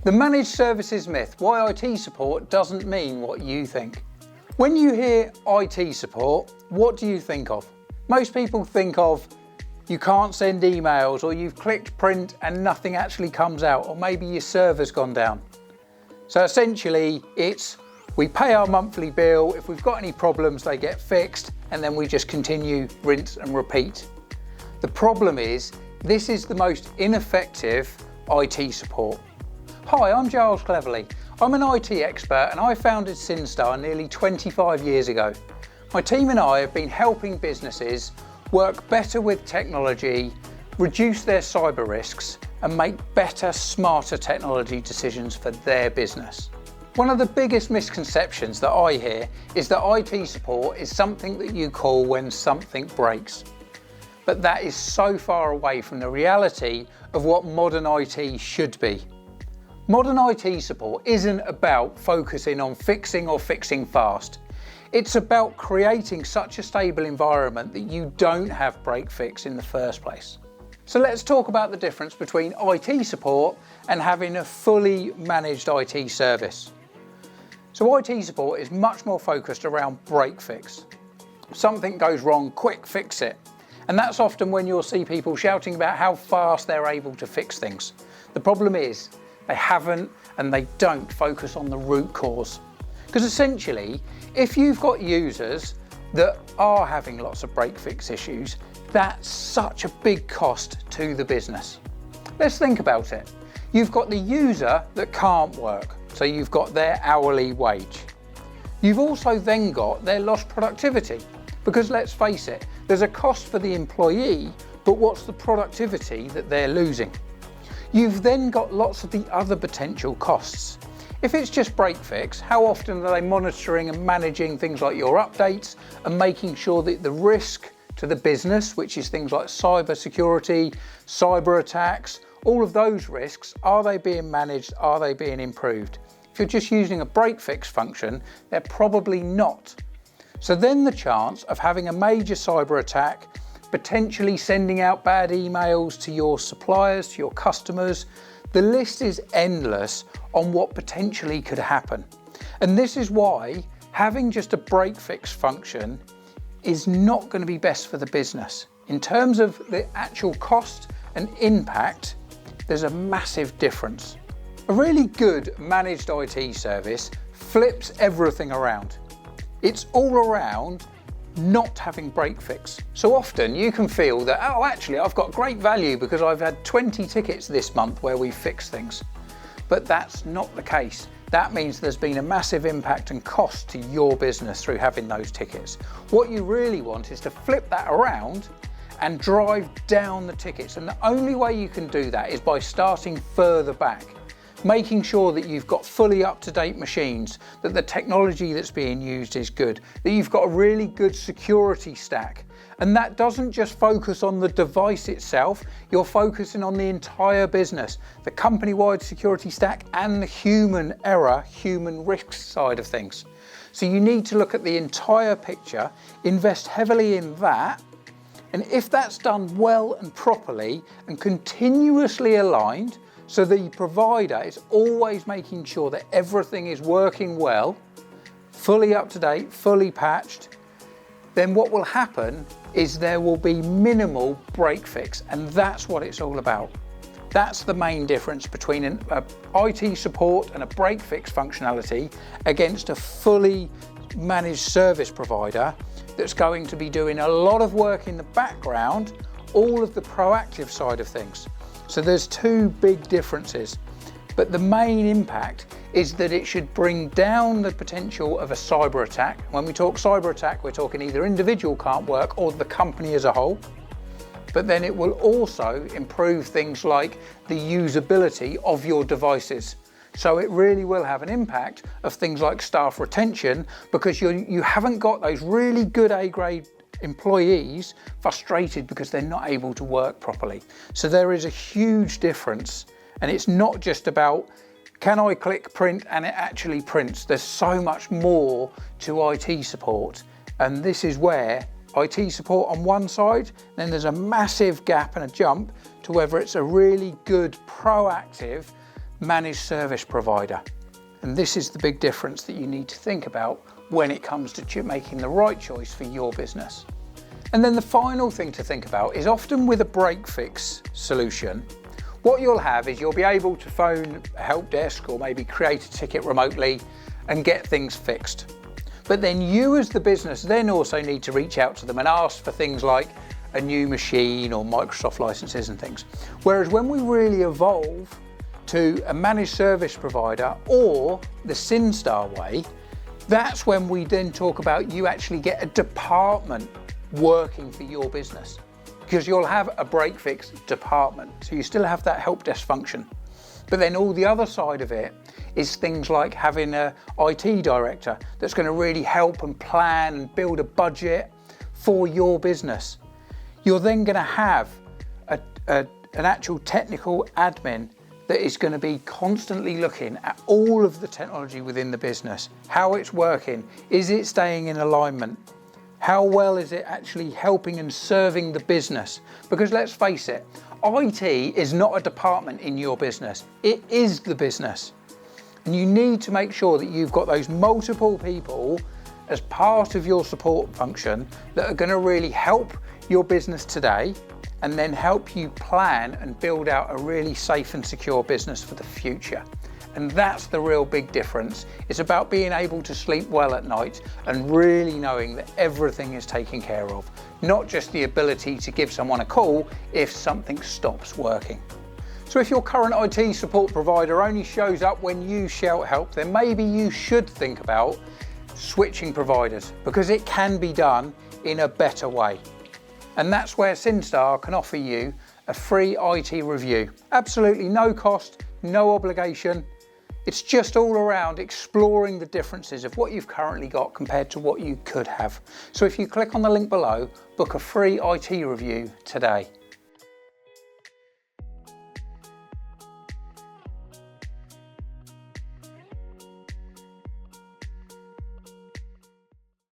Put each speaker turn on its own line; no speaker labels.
The managed services myth, why IT support doesn't mean what you think. When you hear IT support, what do you think of? Most people think of you can't send emails, or you've clicked print and nothing actually comes out, or maybe your server's gone down. So essentially it's we pay our monthly bill, if we've got any problems they get fixed, and then we just continue, rinse and repeat. The problem is this is the most ineffective IT support. Hi, I'm Giles Cleverley. I'm an IT expert and I founded Syn-Star nearly 25 years ago. My team and I have been helping businesses work better with technology, reduce their cyber risks and make better, smarter technology decisions for their business. One of the biggest misconceptions that I hear is that IT support is something that you call when something breaks. But that is so far away from the reality of what modern IT should be. Modern IT support isn't about focusing on fixing or fixing fast. It's about creating such a stable environment that you don't have break fix in the first place. So let's talk about the difference between IT support and having a fully managed IT service. So IT support is much more focused around break fix. Something goes wrong, quick fix it. And that's often when you'll see people shouting about how fast they're able to fix things. The problem is they haven't and they don't focus on the root cause. Because essentially, if you've got users that are having lots of break fix issues, that's such a big cost to the business. Let's think about it. You've got the user that can't work, so you've got their hourly wage. You've also then got their lost productivity, because let's face it, there's a cost for the employee, but what's the productivity that they're losing? You've then got lots of the other potential costs. If it's just break fix, how often are they monitoring and managing things like your updates and making sure that the risk to the business, which is things like cyber security, cyber attacks, all of those risks, are they being managed? Are they being improved? If you're just using a break fix function, they're probably not. So then the chance of having a major cyber attack, potentially sending out bad emails to your suppliers, to your customers, the list is endless on what potentially could happen. And this is why having just a break fix function is not going to be best for the business. In terms of the actual cost and impact, there's a massive difference. A really good managed IT service flips everything around. It's all around not having break fix. So often you can feel that, oh, actually I've got great value because I've had 20 tickets this month where we fixed things. But that's not the case. That means there's been a massive impact and cost to your business through having those tickets. What you really want is to flip that around and drive down the tickets. And the only way you can do that is by starting further back. Making sure that you've got fully up-to-date machines, that the technology that's being used is good, that you've got a really good security stack. And that doesn't just focus on the device itself, you're focusing on the entire business, the company-wide security stack and the human error, human risk side of things. So you need to look at the entire picture, invest heavily in that, and if that's done well and properly and continuously aligned, so the provider is always making sure that everything is working well, fully up to date, fully patched, then what will happen is there will be minimal break fix, and that's what it's all about. That's the main difference between an IT support and a break fix functionality against a fully managed service provider that's going to be doing a lot of work in the background, all of the proactive side of things. So there's two big differences, but the main impact is that it should bring down the potential of a cyber attack. When we talk cyber attack, we're talking either individual can't work or the company as a whole, but then it will also improve things like the usability of your devices. So it really will have an impact of things like staff retention, because you haven't got those really good A-grade employees frustrated because they're not able to work properly. So there is a huge difference, and it's not just about can I click print and it actually prints. There's so much more to IT support, and this is where IT support on one side, then there's a massive gap and a jump to whether it's a really good proactive managed service provider. And this is the big difference that you need to think about when it comes to making the right choice for your business. And then the final thing to think about is often with a break fix solution, what you'll have is you'll be able to phone a help desk or maybe create a ticket remotely and get things fixed. But then you as the business then also need to reach out to them and ask for things like a new machine or Microsoft licenses and things. Whereas when we really evolve to a managed service provider or the Syn-Star way, that's when we then talk about you actually get a department working for your business, because you'll have a break fix department. So you still have that help desk function. But then all the other side of it is things like having an IT director that's going to really help and plan and build a budget for your business. You're then going to have an actual technical admin that is going to be constantly looking at all of the technology within the business, how it's working, is it staying in alignment, how well is it actually helping and serving the business? Because let's face it, IT is not a department in your business, it is the business. And you need to make sure that you've got those multiple people as part of your support function that are going to really help your business today and then help you plan and build out a really safe and secure business for the future. And that's the real big difference. It's about being able to sleep well at night and really knowing that everything is taken care of, not just the ability to give someone a call if something stops working. So if your current IT support provider only shows up when you shout help, then maybe you should think about switching providers, because it can be done in a better way. And that's where Syn-Star can offer you a free IT review. Absolutely no cost, no obligation. It's just all around exploring the differences of what you've currently got compared to what you could have. So if you click on the link below, book a free IT review today.